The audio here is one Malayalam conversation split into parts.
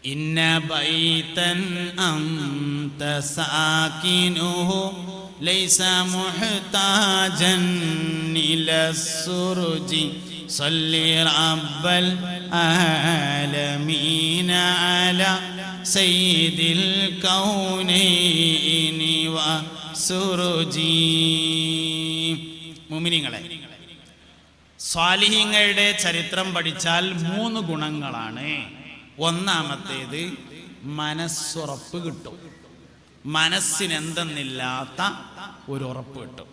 ഇന്ന ബൈതൻ അൻത സാകിനുഹു ലൈസ മുഹ്താജൻ ഇലസ്സുർജി സല്ലി റബ്ബൽ ആലമീന അലാ സയ്യിദിൽ കൗനൈനി വസുർജി. മുഅ്മിനീങ്ങളെ, സ്വാലിഹീങ്ങളുടെ ചരിത്രം പഠിച്ചാൽ 3 ഗുണങ്ങളാണ്. ഒന്നാമത്തേത് മനസ്സുറപ്പ് കിട്ടും. മനസ്സിനെന്തെന്നില്ലാത്ത ഒരു ഉറപ്പ് കിട്ടും.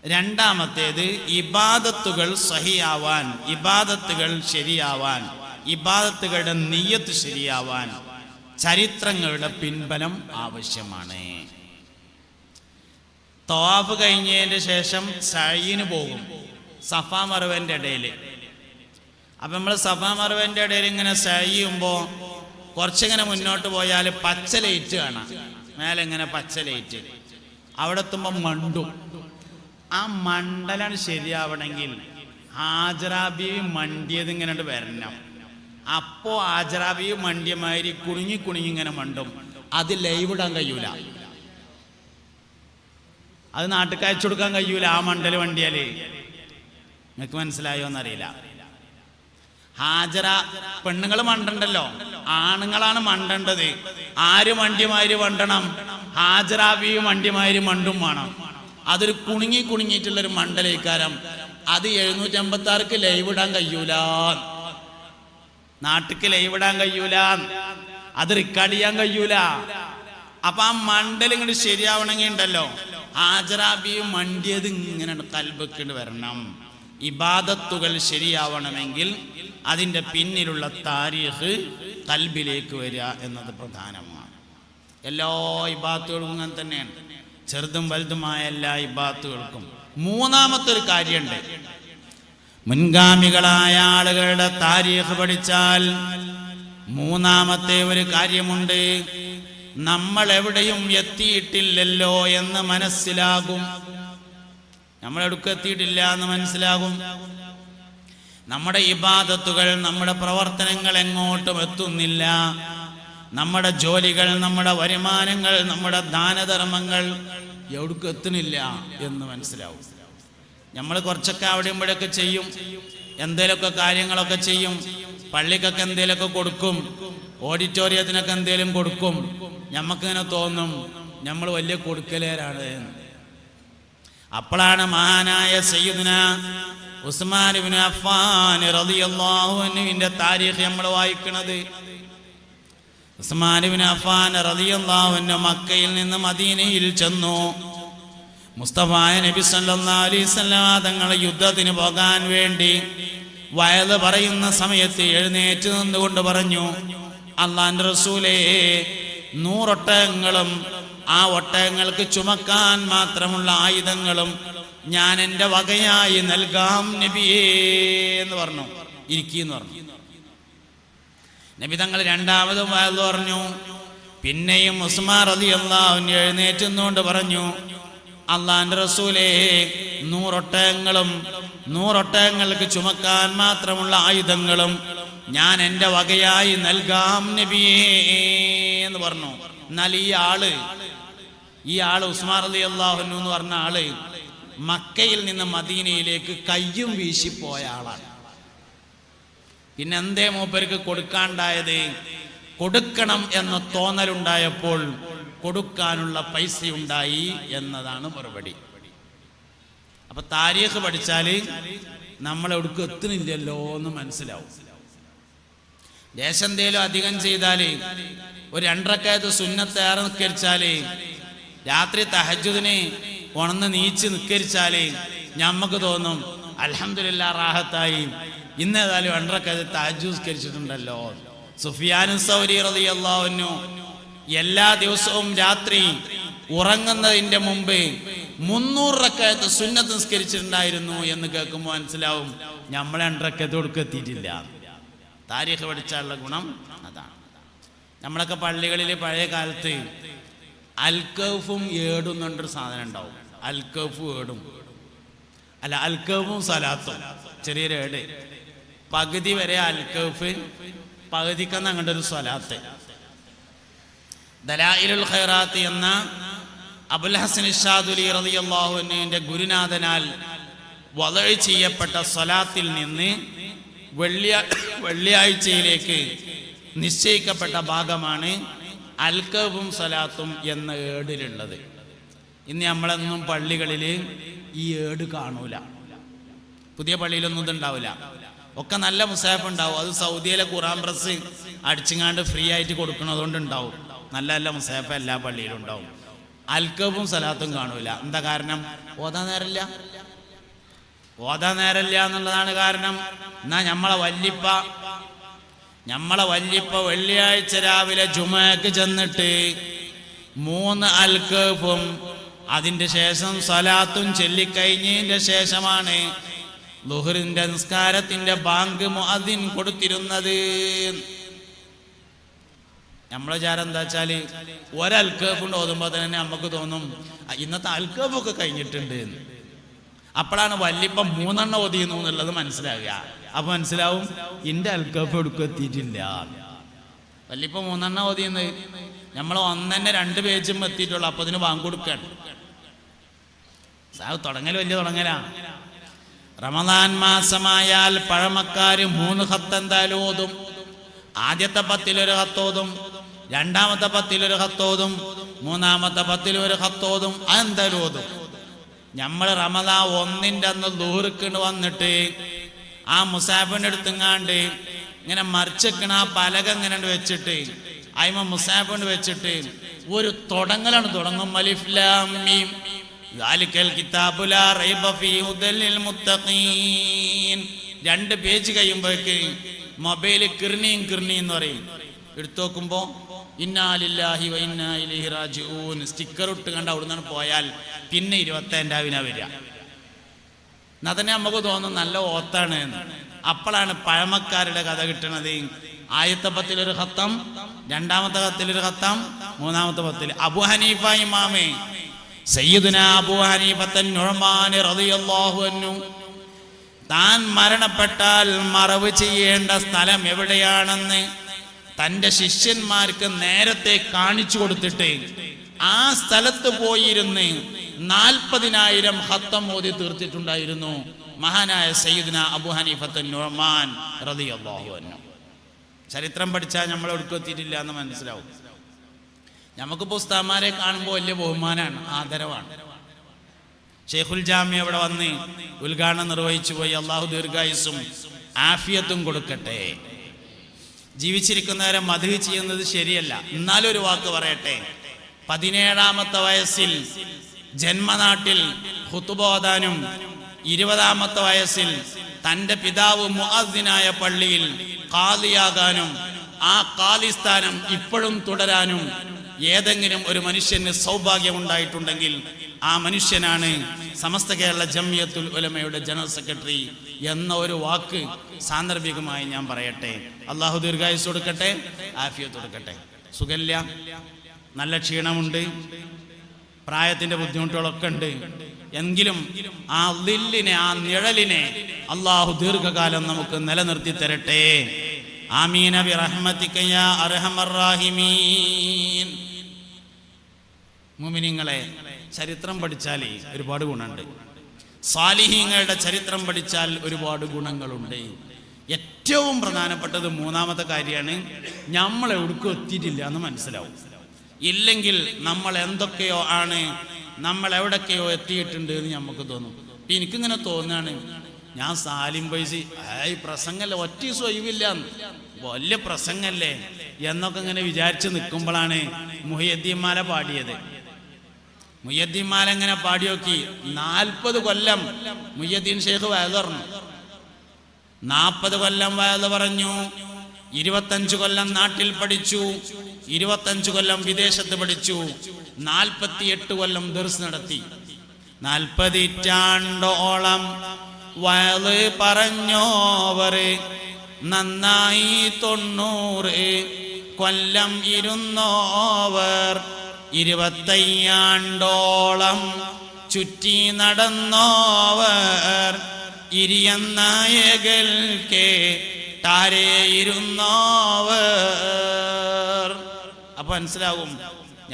രണ്ടാമത്തേത് ഇബാദത്തുകൾ സഹിയാവാൻ, ഇബാദത്തുകൾ ശരിയാവാൻ, ഇബാദത്തുകളുടെ നിയ്യത്ത് ശരിയാവാൻ ചരിത്രങ്ങളുടെ പിൻബലം ആവശ്യമാണ്. തവാഫ് കഴിഞ്ഞതിന് ശേഷം സഅയിന് പോകും, സഫാ മർവന്റെ ഇടയിൽ. അപ്പം നമ്മൾ സഫാ മർവന്റെ ഇടയിൽ ഇങ്ങനെ സഅയ് ചെയ്യുമ്പോൾ കുറച്ചിങ്ങനെ മുന്നോട്ട് പോയാൽ പച്ച ലൈറ്റ് കാണാം, മേലെ ഇങ്ങനെ പച്ച ലൈറ്റ്. അവിടെ എത്തുമ്പോൾ മണ്ടും. ആ മണ്ടലാണ് ശരിയാവണമെങ്കിൽ ഹാജറാബീവി മണ്ടിയത് ഇങ്ങനെ വരണം. അപ്പോൾ ഹാജറാബീവി മണ്ടിയമാതിരി കുണുങ്ങി കുണുങ്ങി ഇങ്ങനെ മണ്ടും. അത് ലൈവ് ഇടാൻ കഴിയൂല, അത് നാട്ടിൽ അയച്ചു കൊടുക്കാൻ കഴിയൂല. ആ മണ്ടൽ വണ്ടിയാല് നിങ്ങൾക്ക് മനസ്സിലായോ എന്നറിയില്ല. ഹാജറ പെണ്ണുങ്ങൾ മണ്ടണ്ടല്ലോ, ആണുങ്ങളാണ് മണ്ടേണ്ടത്. ആര് മണ്ടിയമാതിരി മണ്ടണം? ഹാജറാബിയും മണ്ടിയമാതിരി മണ്ടും വേണം. അതൊരു കുണുങ്ങി കുണുങ്ങിയിട്ടുള്ളൊരു മണ്ടലേക്കാരം. അത് 756 ലൈവ് ഇടാൻ കഴിയൂല, നാട്ടിക്ക് ലൈവ് ഇടാൻ കഴിയൂല, അത് റെക്കോർഡ് ചെയ്യാൻ കഴിയൂല. അപ്പൊ ആ മണ്ടൽ ഇങ്ങോട്ട് ശരിയാവണമെങ്കിൽ ഉണ്ടല്ലോ, ഹാജറാബിയും മണ്ടിയത് ഇങ്ങനെ കൽബിക്കൊണ്ട് വരണം. ഇബാദത്തുകൾ ശരിയാവണമെങ്കിൽ അതിൻ്റെ പിന്നിലുള്ള താരീഖ് കൽബിലേക്ക് വരിക എന്നത് പ്രധാനമാണ്. എല്ലാ ഇബാദത്തുകളും അങ്ങനെ തന്നെയാണ്, ചെറുതും വലുതുമായ എല്ലാ ഇബാദത്തുകൾക്കും. മൂന്നാമത്തെ ഒരു കാര്യമുണ്ട്, മുൻഗാമികളായ ആളുകളുടെ താരീഖ് പഠിച്ചാൽ മൂന്നാമത്തെ ഒരു കാര്യമുണ്ട്. നമ്മൾ എവിടെയും എത്തിയിട്ടില്ലല്ലോ എന്ന് മനസ്സിലാകും, നമ്മളെടുക്ക് എത്തിയിട്ടില്ല എന്ന് മനസ്സിലാകും. നമ്മുടെ ഇബാദത്തുകൾ, നമ്മുടെ പ്രവർത്തനങ്ങൾ എങ്ങോട്ടും എത്തുന്നില്ല. നമ്മുടെ ജോലികൾ, നമ്മുടെ വരുമാനങ്ങൾ, നമ്മുടെ ദാനധർമ്മങ്ങൾ എവിടേക്കും എത്തുന്നില്ല എന്ന് മനസ്സിലാവും. നമ്മൾ കുറച്ചൊക്കെ അവിടെ ഇവിടെയൊക്കെ ചെയ്യും, എന്തേലൊക്കെ കാര്യങ്ങളൊക്കെ ചെയ്യും, പള്ളിക്കൊക്കെ എന്തേലൊക്കെ കൊടുക്കും, ഓഡിറ്റോറിയത്തിനൊക്കെ എന്തേലും കൊടുക്കും. നമുക്കിങ്ങനെ തോന്നും നമ്മൾ വലിയ കൊടുക്കലേരാണ് എന്ന്. അപ്പോഴാണ് മഹാനായ സയ്യിദുന ഉസ്മാൻ ഇബ്നു അഫ്ഫാൻ റളിയല്ലാഹു അൻഹുവിന്റെ താരീഖ് നമ്മൾ വായിക്കുന്നത്. ഉസ്മാൻ ഇബ്നു അഫ്ഫാൻ റളിയല്ലാഹു അൻഹു മക്കയിൽ നിന്ന് മദീനയിൽ ചെന്നു. മുസ്തഫ നബി സല്ലല്ലാഹു അലൈഹി വസല്ലം തങ്ങൾ യുദ്ധത്തിന് പോകാൻ വേണ്ടി വയല് പറയുന്ന സമയത്ത് എഴുന്നേറ്റ് നിന്നുകൊണ്ട് പറഞ്ഞു, അല്ലാഹുവിന്റെ റസൂലേ, 100 ഒട്ടകങ്ങളും ആ ഒട്ടകങ്ങൾക്ക് ചുമക്കാൻ മാത്രമുള്ള ആയുധങ്ങളും ഞാൻ എൻ്റെ വകയായി നൽകാം നബിയേ എന്ന് പറഞ്ഞു. ഇരിക്കീന്ന് പറഞ്ഞു. നബി തങ്ങൾ രണ്ടാമതും വയല് പറഞ്ഞു. പിന്നെയും ഉസ്മാൻ റളിയല്ലാഹു അൻഹു എഴുന്നേറ്റ് നിന്നുകൊണ്ട് പറഞ്ഞു, അല്ലാഹുവിന്റെ റസൂലേ, 100 ഒട്ടകങ്ങളും 100 ഒട്ടകങ്ങൾക്ക് ചുമക്കാൻ മാത്രമുള്ള ആയുധങ്ങളും ഞാൻ എൻ്റെ വകയായി നൽകാം നബിയേ എന്ന് പറഞ്ഞു. എന്നാൽ ഈ ആള് ഉസ്മാൻ റളിയല്ലാഹു അൻഹു എന്ന് പറഞ്ഞ ആള് മക്കയിൽ നിന്ന് മദീനയിലേക്ക് കയ്യും വീശിപ്പോയ ആളാണ്. പിന്നെ എന്തേ മൂപ്പർക്ക് കൊടുക്കാണ്ടായത്? കൊടുക്കണം എന്ന തോന്നലുണ്ടായപ്പോൾ കൊടുക്കാനുള്ള പൈസയുണ്ടായി എന്നതാണ് മറുപടി. അപ്പൊ താരീഖ് പഠിച്ചാല് നമ്മളെവിടേക്കും എത്തുന്നില്ലല്ലോ എന്ന് മനസ്സിലാവും. ദേശന്തേലും അധികം ചെയ്താല്, ഒരു 2 റക്അത്ത് സുന്നത്ത് ഏറെ നിസ്കരിച്ചാല്, രാത്രി തഹജ്ജുദിന് ഉണർന്ന് നീച്ച് നിസ്കരിച്ചാല് ഞമ്മക്ക് തോന്നും അൽഹംദുലില്ലാ റാഹത്തായി, ഇന്നേതായാലും 2 റക്അത്ത് തഹജ്ജുദ് നിസ്കരിച്ചിട്ടുണ്ടല്ലോ. സുഫിയാൻ സൗരി റളിയല്ലാഹു അൻഹു എല്ലാ ദിവസവും രാത്രി ഉറങ്ങുന്നതിന്റെ മുമ്പ് 300 റക്അത്ത് സുന്നത്ത് നിസ്കരിച്ചിട്ടുണ്ടായിരുന്നു എന്ന് കേൾക്കുമ്പോൾ മനസ്സിലാവും നമ്മൾ 2 റക്അത്ത് കൊടുക്കെത്തിയിട്ടില്ല. താരീഖ് പഠിച്ചാലുള്ള ഗുണം അതാണ്. നമ്മളൊക്കെ പള്ളികളിൽ പഴയ കാലത്ത് അൽക്കഫും ഏടും എന്നൊരു സാധനം ഉണ്ടാവും. അൽക്കഫും ഏടും അല്ല, അൽക്കഫും സലാത്തും, ചെറിയൊരു ഏട്. പകുതി വരെ അൽക്കഫ്, പകുതിക്കുന്ന അങ്ങോട്ട് ഒരു സ്വലാത്ത്. ദലായിലുൽ ഖൈറാത്ത് എന്ന അബുൽ ഹസൻ ഇർശാദുലി റളിയല്ലാഹു അൻഹുവിന്റെ ഗുരുനാഥനാൽ വദഅ് ചെയ്യപ്പെട്ട സ്വലാത്തിൽ നിന്ന് വെള്ളിയാഴ്ചയിലേക്ക് നിശ്ചയിക്കപ്പെട്ട ഭാഗമാണ് അൽകവും സ്വലാത്തും എന്ന ഏടിലുള്ളത്. ഇന്ന് നമ്മളെന്നും പള്ളികളിൽ ഈ ഏട് കാണൂല. പുതിയ പള്ളിയിലൊന്നും ഇതുണ്ടാവില്ല. ഒക്കെ നല്ല മുസാഫ് ഉണ്ടാവും. അത് സൗദിയിലെ ഖുറാൻ പ്രസ് അടിച്ചിങ്ങാണ്ട് ഫ്രീ ആയിട്ട് കൊടുക്കുന്നതുകൊണ്ട് ഉണ്ടാവും. നല്ല നല്ല മുസാഫ് എല്ലാ പള്ളിയിലും ഉണ്ടാവും. അൽകവും സ്വലാത്തും കാണൂല. എന്താ കാരണം? ഓതാൻ നേരല്ല എന്നുള്ളതാണ് കാരണം. എന്നാ നമ്മളെ വല്യപ്പ വെള്ളിയാഴ്ച രാവിലെ ജുമഅക്ക് ചെന്നിട്ട് 3 അൽകഫും അതിന്റെ ശേഷം സ്വലാത്തും ചൊല്ലിക്കഴിഞ്ഞതിന്റെ ശേഷമാണ് ളുഹറിന്റെ നിസ്കാരത്തിന്റെ ബാങ്ക് മുഅദ്ദിൻ കൊടുത്തിരുന്നത്. നമ്മളെ വിചാരം എന്താ വെച്ചാല് ഒരൽക്കഫ് കൊണ്ട് ഓതുമ്പോൾ തന്നെ നമുക്ക് തോന്നും ഇന്നത്തെ അൽക്കഫൊക്കെ കഴിഞ്ഞിട്ടുണ്ട് എന്ന്. അപ്പോഴാണ് വല്യപ്പ 3 ഓതിയുന്നു എന്നുള്ളത് മനസ്സിലാകുക. അപ്പൊ മനസ്സിലാവും ഇന്റെ അൽക്കഫ് എടുക്കും എത്തിയിട്ടില്ല. വല്യപ്പ 3 ഓതിയെന്ന് നമ്മൾ 1 പേജും എത്തിയിട്ടുള്ളൂ. അപ്പൊ അതിന് ബാങ്ക് കൊടുക്കാണ്. തുടങ്ങൽ വലിയ തുടങ്ങലാ. റമദാൻ മാസമായാൽ പഴമക്കാര് 3 ഖത്ത് എന്തായാലും ഓതും. ആദ്യത്തെ 10 ഒരു ഖത്തോതും, രണ്ടാമത്തെ 10 ഒരു ഖത്തോതും, മൂന്നാമത്തെ 10 ഒരു ഖത്തോതും. അതെന്തായാലും ഓതും. നമ്മൾ റമദാൻ 1 അന്ന് ദുഹ്റിന് വന്നിട്ട് ആ മുസാഫിന്റെ അടുത്തെങ്ങാണ്ട് ഇങ്ങനെ മറിച്ചെക്കണ ആ പലക ഇങ്ങനെ വെച്ചിട്ട് അയിമ മുസാഫിണ്ട് വെച്ചിട്ട് ഒരു തുടങ്ങലാണ് തുടങ്ങും. അലിഫ് ലാം മീം ദാലിക്കൽ കിതാബു ലാ റൈബ ഫീഹി ഹുദൽ ലിൽ മുത്തഖീൻ. 2 പേജ് കഴിയുമ്പോഴേക്ക് മൊബൈൽ കിർണി എന്ന് പറയും. എടുത്തു നോക്കുമ്പോ ഇന്നാ ലില്ലാഹി വ ഇന്നാ ഇലൈഹി റാജിഊൻ സ്റ്റിക്കർ ഇട്ട് കണ്ട് അവിടുന്ന് പോയാൽ പിന്നെ 25 വരിക. എന്നാ തന്നെ നമുക്ക് തോന്നും നല്ല ഓത്താണ് എന്ന്. അപ്പോഴാണ് പഴമക്കാരുടെ കഥ കിട്ടണത്. ആദ്യത്തെ 10 ഒരു ഖത്തം, രണ്ടാമത്തെ 10 ഒരു ഖത്തം, മൂന്നാമത്തെ 10. അബൂ ഹനീഫ ഇമാമേ സയ്യിദുനാ അബൂ ഹനീഫത്തൻ നുഅ്മാൻ റളിയല്ലാഹു അൻഹു താൻ മരണപ്പെട്ടാൽ മറവ് ചെയ്യേണ്ട സ്ഥലം എവിടെയാണെന്ന് തൻ്റെ ശിഷ്യന്മാർക്ക് നേരത്തെ കാണിച്ചു കൊടുത്തിട്ട് ആ സ്ഥലത്ത് പോയിരുന്ന് 40,000 ഖത്തം ഓതി തീർത്തിട്ടുണ്ടായിരുന്നു മഹാനായ സയ്യിദുനാ അബൂ ഹനീഫത്തൻ നുഅ്മാൻ റളിയല്ലാഹു അൻഹു. ചരിത്രം പഠിച്ചാൽ നമ്മൾ എത്തിയിട്ടില്ല എന്ന് മനസ്സിലാവും. നമുക്കിപ്പോൾ ഉസ്താദന്മാരെ കാണുമ്പോൾ വലിയ ബഹുമാനാണ്, ആദരവാണ്. ഷെയ്ഖുൽ ജാമി അവിടെ വന്ന് ഉദ്ഘാടനം നിർവഹിച്ചു പോയി. അള്ളാഹു ദീർഘായുസ്സും ആഫിയത്തും കൊടുക്കട്ടെ. ജീവിച്ചിരിക്കുന്നവരെ മദ്ഹ് ചെയ്യുന്നത് ശരിയല്ല. എന്നാലും ഒരു വാക്ക് പറയട്ടെ. 17-ാമത്തെ വയസ്സിൽ ജന്മനാട്ടിൽ ഖുതുബ ഓതാനും 20-ാമത്തെ വയസ്സിൽ തൻ്റെ പിതാവ് മുഅദ്ദിനായ പള്ളിയിൽ ഖാദിയാകാനും ആ ഖാദിസ്ഥാനം ഇപ്പോഴും തുടരാനും ഏതെങ്കിലും ഒരു മനുഷ്യന് സൗഭാഗ്യമുണ്ടായിട്ടുണ്ടെങ്കിൽ ആ മനുഷ്യനാണ് സമസ്ത കേരള ജംഇയ്യത്തുൽ ഉലമയുടെ ജനറൽ സെക്രട്ടറി എന്ന ഒരു വാക്ക് സാന്ദർഭികമായി ഞാൻ പറയട്ടെ. അള്ളാഹു ദീർഘായുസ് കൊടുക്കട്ടെ, ആഫിയത്ത് കൊടുക്കട്ടെ. സുഖല്ല, നല്ല ക്ഷീണമുണ്ട്, പ്രായത്തിന്റെ ബുദ്ധിമുട്ടുകളൊക്കെ ഉണ്ട്. എങ്കിലും ആ ളില്ലിനെ, ആ നിഴലിനെ അള്ളാഹു ദീർഘകാലം നമുക്ക് നിലനിർത്തി തരട്ടെ. ആമീന ബിറഹ്മതിക യാ അർഹമർ റഹീമീൻ. മുഅ്മിനീങ്ങളെ, ചരിത്രം പഠിച്ചാൽ ഒരുപാട് ഗുണമുണ്ട്. സാലിഹീങ്ങളുടെ ചരിത്രം പഠിച്ചാൽ ഒരുപാട് ഗുണങ്ങളുണ്ട്. ഏറ്റവും പ്രധാനപ്പെട്ടത് 3-ാമത്തെ കാര്യമാണ്, നമ്മൾ എവിടേക്കും എത്തിയിട്ടില്ല എന്ന് മനസ്സിലാവും. ഇല്ലെങ്കിൽ നമ്മൾ എന്തൊക്കെയോ ആണ്, നമ്മൾ എവിടൊക്കെയോ എത്തിയിട്ടുണ്ട് എന്ന് നമുക്ക് തോന്നും. ഇപ്പം എനിക്കിങ്ങനെ തോന്നുകയാണ്, ഞാൻ സാലിം പൈസി പ്രസംഗമല്ലേ, ഒറ്റ സ്വയവില്ല, വലിയ പ്രസംഗല്ലേ എന്നൊക്കെ ഇങ്ങനെ വിചാരിച്ച് നിൽക്കുമ്പോഴാണ് മുഹയ്യദ്ദീൻമാല പാടിയത്. മുഹയ്യദ്ദീൻമാല ഇങ്ങനെ പാടി നോക്കി. 40 കൊല്ലം മുഹയ്യദ്ദീൻ ഷെയ്ഖ് വയല് പറഞ്ഞു. 40 കൊല്ലം വയല് പറഞ്ഞു. 25 കൊല്ലം നാട്ടിൽ പഠിച്ചു, 25 കൊല്ലം വിദേശത്ത് പഠിച്ചു, 48 കൊല്ലം ദർസ് നടത്തി. 40 ഇറ്റാണ്ടോളം വയല് പറഞ്ഞോവർ നന്നായി 90 കൊല്ലം ഇരുന്നോവർ. 25 ആണ്ടോളം ചുറ്റി നടന്നോവർ. ഇരിയനായകൽക്കേ ടാരേയിരുന്നോവർ. അപ്പൊ മനസ്സിലാവും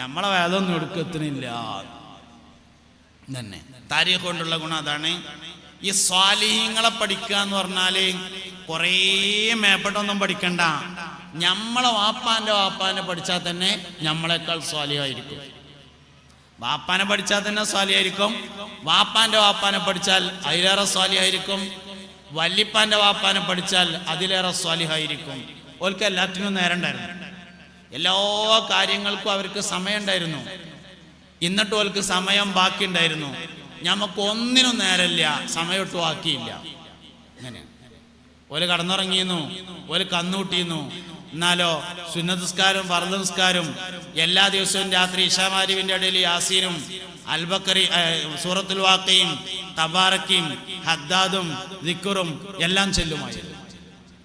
നമ്മളെ വേദമൊന്നും എടുക്കത്തിനില്ല തന്നെ. താരീഖ് കൊണ്ടുള്ള ഗുണം അതാണ്. ഈ സ്വാലിഹീങ്ങളെ പഠിക്കുക എന്ന് പറഞ്ഞാല് കുറേ മേപ്പെട്ടൊന്നും പഠിക്കണ്ട. നമ്മളെ വാപ്പാന്റെ പഠിച്ചാൽ തന്നെ നമ്മളെക്കാൾ സ്വാലിഹായിരിക്കും. വാപ്പാനെ പഠിച്ചാൽ തന്നെ സ്വാലിഹായിരിക്കും. വാപ്പാന്റെ പഠിച്ചാൽ അതിലേറെ സ്വാലിഹായിരിക്കും. വല്ലിപ്പാന്റെ വാപ്പാനെ പഠിച്ചാൽ അതിലേറെ സ്വാലിഹായിരിക്കും. ഓൽക്ക് എല്ലാത്തിനും നേരം ഉണ്ടായിരുന്നു. എല്ലാ കാര്യങ്ങൾക്കും അവർക്ക് സമയം ഉണ്ടായിരുന്നു. എന്നിട്ട് ഓൽക്ക് സമയം ബാക്കി ഉണ്ടായിരുന്നു. ഞമ്മക്ക് ഒന്നിനും നേരമില്ല, സമയമിട്ട് ബാക്കിയില്ല. അങ്ങനെയാണ്. ഓല് കടന്നുറങ്ങിയിരുന്നു, ഓല് കന്നുകൂട്ടിയിരുന്നു. എന്നാലോ സുന്നത്ത് ഫർദ് നിസ്കാരം എല്ലാ ദിവസവും രാത്രി ഇശാമാരിവിന്റെ ഇടയിൽ യാസീനും അൽബക്കറി സൂറത്തുൽ വാഖിയും തബാറക്കും ഹദ്ദാദും ദിക്റും എല്ലാം ചെല്ലുമായിരുന്നു.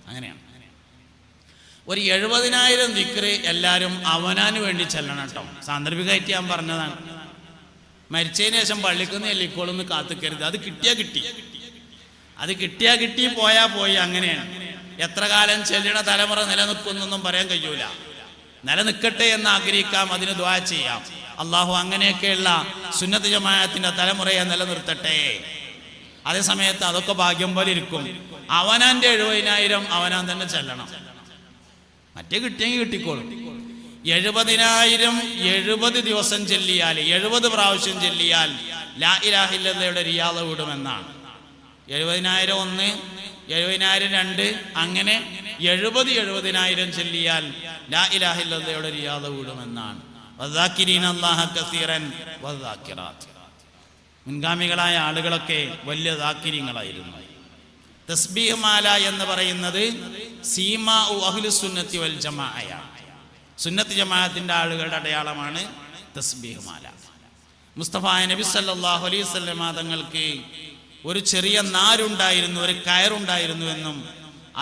അങ്ങനെയാണ്. ഒരു 70,000 ദിക്റ് എല്ലാവരും അവനാന് വേണ്ടി ചെല്ലണം കേട്ടോ. സാന്ദർഭികമായിട്ട് ഞാൻ പറഞ്ഞതാണ്. മരിച്ചതിന് ശേഷം പള്ളിക്കുന്ന എല്ലിക്കോളൊന്ന് കാത്തിക്കരുത്. അത് കിട്ടിയാ കിട്ടി, പോയാ പോയി. അങ്ങനെയാണ്. എത്ര കാലം ചെല്ലണ തലമുറ നിലനിൽക്കുന്നൊന്നും പറയാൻ കഴിയൂല. നിലനിൽക്കട്ടെ എന്ന് ആഗ്രഹിക്കാം, അതിന് ദുആ ചെയ്യാം. അള്ളാഹു അങ്ങനെയൊക്കെയുള്ള സുന്നത്ത് ജമാഅത്തിന്റെ തലമുറയെ നിലനിർത്തട്ടെ. അതേ സമയത്ത് അതൊക്കെ ഭാഗ്യം പോലെ ഇരിക്കും. അവനാന്റെ 70,000 അവനാൻ തന്നെ ചെല്ലണം. മറ്റേ കിട്ടിയെങ്കിൽ കിട്ടിക്കോളും. 70,000 70 ദിവസം ചെല്ലിയാൽ, 70 പ്രാവശ്യം ചെല്ലിയാൽ ലാ ഇലാഹ ഇല്ലല്ലാഹയുടെ റിയാദ് വിടുമെന്നാണ്. 70,000 1, 70,000 2, അങ്ങനെ 70,000 ചെല്ലിയാൽ ലാ ഇലാഹ ഇല്ലല്ലാഹയുടെ റിയാദ് വിടുമെന്നാണ്. വദാകിരീന അല്ലാഹ കസീറൻ വദാകിറാത്ത്. മുൻഗാമികളായ ആളുകളൊക്കെ വലിയ ദാക്കിരീങ്ങളായിരുന്നു. തസ്ബീഹ് മാല എന്ന് പറയുന്നത് സീമാ അഹ്ലുസ് സുന്നത്തി വൽ ജമാഅയാണ്. സുന്നത്ത് ജമാഅത്തിന്റെ ആളുകളുടെ അടയാളമാണ് തസ്ബീഹ് മാല. മുസ്തഫ നബി സല്ലല്ലാഹു അലൈഹി വസല്ലം തങ്ങൾക്ക് ഒരു ചെറിയ നാരുണ്ടായിരുന്നു, ഒരു കയറുണ്ടായിരുന്നുവെന്നും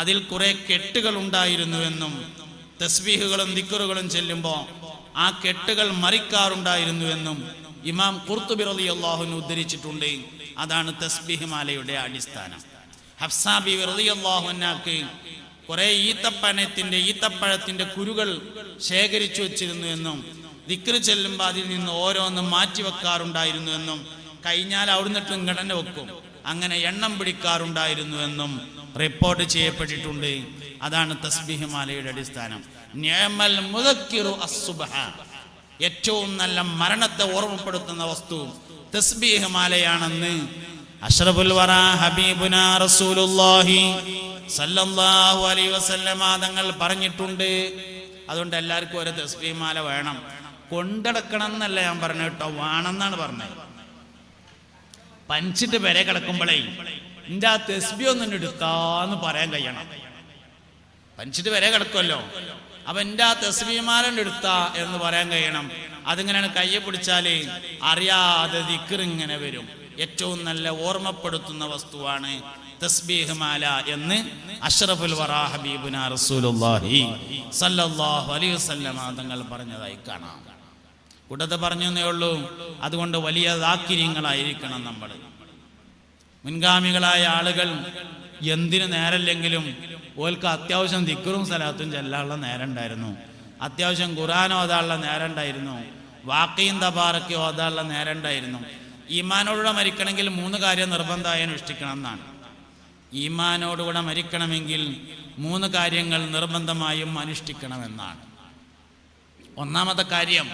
അതിൽ കുറെ കെട്ടുകൾ ഉണ്ടായിരുന്നുവെന്നും തസ്ബീഹുകളും ദിക്റുകളും ചെല്ലുമ്പോൾ ആ കെട്ടുകൾ മറിക്കാറുണ്ടായിരുന്നുവെന്നും ഇമാം ഖുർത്തുബി റളിയല്ലാഹു അൻഹു ഉദ്ധരിച്ചിട്ടുണ്ട്. അതാണ് തസ്ബീഹ് മാലയുടെ അടിസ്ഥാനം. ഹഫ്സ ബിവി റളിയല്ലാഹു അൻഹക്ക് കുറെ ഈത്തപ്പഴത്തിന്റെ കുരുകൾ ശേഖരിച്ചു വെച്ചിരുന്നു എന്നും ദിക്റ് ചെല്ലുമ്പോൾ അതിൽ നിന്ന് ഓരോന്നും മാറ്റി വെക്കാറുണ്ടായിരുന്നു എന്നും കഴിഞ്ഞാൽ അവിടുന്നിട്ട് ഇങ്ങടന്നെ വെക്കും, അങ്ങനെ എണ്ണം പിടിക്കാറുണ്ടായിരുന്നു എന്നും റിപ്പോർട്ട് ചെയ്യപ്പെട്ടിട്ടുണ്ട്. അതാണ് തസ്ബീഹ് മാലയുടെ അടിസ്ഥാനം. നിഅമൽ മുദക്കിറു അസ്സുബ്ഹ, ഏറ്റവും നല്ല മരണത്തെ ഓർമ്മപ്പെടുത്തുന്ന വസ്തു തസ്ബീഹ് മാലയാണെന്ന് അഷ്റഫുൽ വറ ഹബീബുനാ റസൂലുള്ളാഹി സല്ലല്ലാഹു അലൈഹി വസല്ലമ തങ്ങൾ പറഞ്ഞിട്ടുണ്ട്. അതുകൊണ്ട് എല്ലാവർക്കും ഒരു തസ്ബീഹ് മാല വേണം. കൊണ്ടടക്കണം എന്നല്ല ഞാൻ പറഞ്ഞു കേട്ടോ, വേണമെന്നാണ് പറഞ്ഞത്. പഞ്ചിട്ട് വരെ കിടക്കുമ്പോഴേ എൻ്റെ ആ തസ്ബീഹ് ഒന്നും എടുക്കാന്ന് പറയാൻ കഴിയണം. പഞ്ചിട്ട് വരെ കിടക്കുമല്ലോ, അപ്പൊ എൻ്റെ ആ തസ്ബീഹ് മാല എടുത്താ എന്ന് പറയാൻ കഴിയണം. അതിങ്ങനെയാണ് കയ്യെ പിടിച്ചാല് അറിയാതെ ദിക്ർ ഇങ്ങനെ വരും. ഏറ്റവും നല്ല ഓർമ്മപ്പെടുത്തുന്ന വസ്തുവാണ് തസ്ബീഹ് മാല എന്ന് അഷ്റഫുൽ വറ ഹബീബുനാ റസൂലുള്ളാഹി സല്ലല്ലാഹു അലൈഹി വസല്ലം തങ്ങൾ പറഞ്ഞതായി കാണാം. കൂട്ടത്തെ പറഞ്ഞേ ഉള്ളൂ. അതുകൊണ്ട് വലിയ ദാക്കിര്യങ്ങളായിരിക്കണം നമ്മൾ. മുൻഗാമികളായ ആളുകൾ എന്തിനു നേരല്ലെങ്കിലും ഓൽക്ക് അത്യാവശ്യം ദിക്റും സലാത്തും ചെല്ലാനുള്ള നേരം ഉണ്ടായിരുന്നു. അത്യാവശ്യം ഖുർആൻ ഓതാനുള്ള നേരം ഉണ്ടായിരുന്നു. വാഖീം തബാറക്ക് ഓതാനുള്ള നേരം ഉണ്ടായിരുന്നു. ഈമാനോടുകൂടെ മരിക്കണമെങ്കിൽ 3 കാര്യം നിർബന്ധമായി അനുഷ്ഠിക്കണം എന്നാണ്. ഈമാനോടുകൂടെ മരിക്കണമെങ്കിൽ 3 കാര്യങ്ങൾ നിർബന്ധമായും അനുഷ്ഠിക്കണമെന്നാണ്. ഒന്നാമത്തെ കാര്യം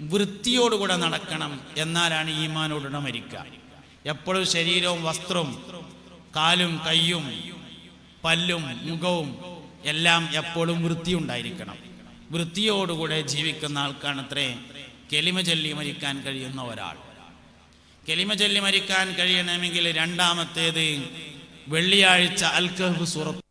വൃത്തിയോടുകൂടെ നടക്കണം, എന്നാലാണ് ഈമാനോടുകൂടെ മരിക്കുക. എപ്പോഴും ശരീരവും വസ്ത്രവും കാലും കയ്യും പല്ലും മുഖവും എല്ലാം എപ്പോഴും വൃത്തി ഉണ്ടായിരിക്കണം. വൃത്തിയോടുകൂടെ ജീവിക്കുന്ന ആൾക്കാണത്രേ കലിമ ചൊല്ലി മരിക്കാൻ കഴിയുന്ന ഒരാൾ. കലിമ ചൊല്ലി മരിക്കാൻ കഴിയണമെങ്കിൽ രണ്ടാമത്തേത് വെള്ളിയാഴ്ച അൽ കഹ്ഫ് സൂറത്ത്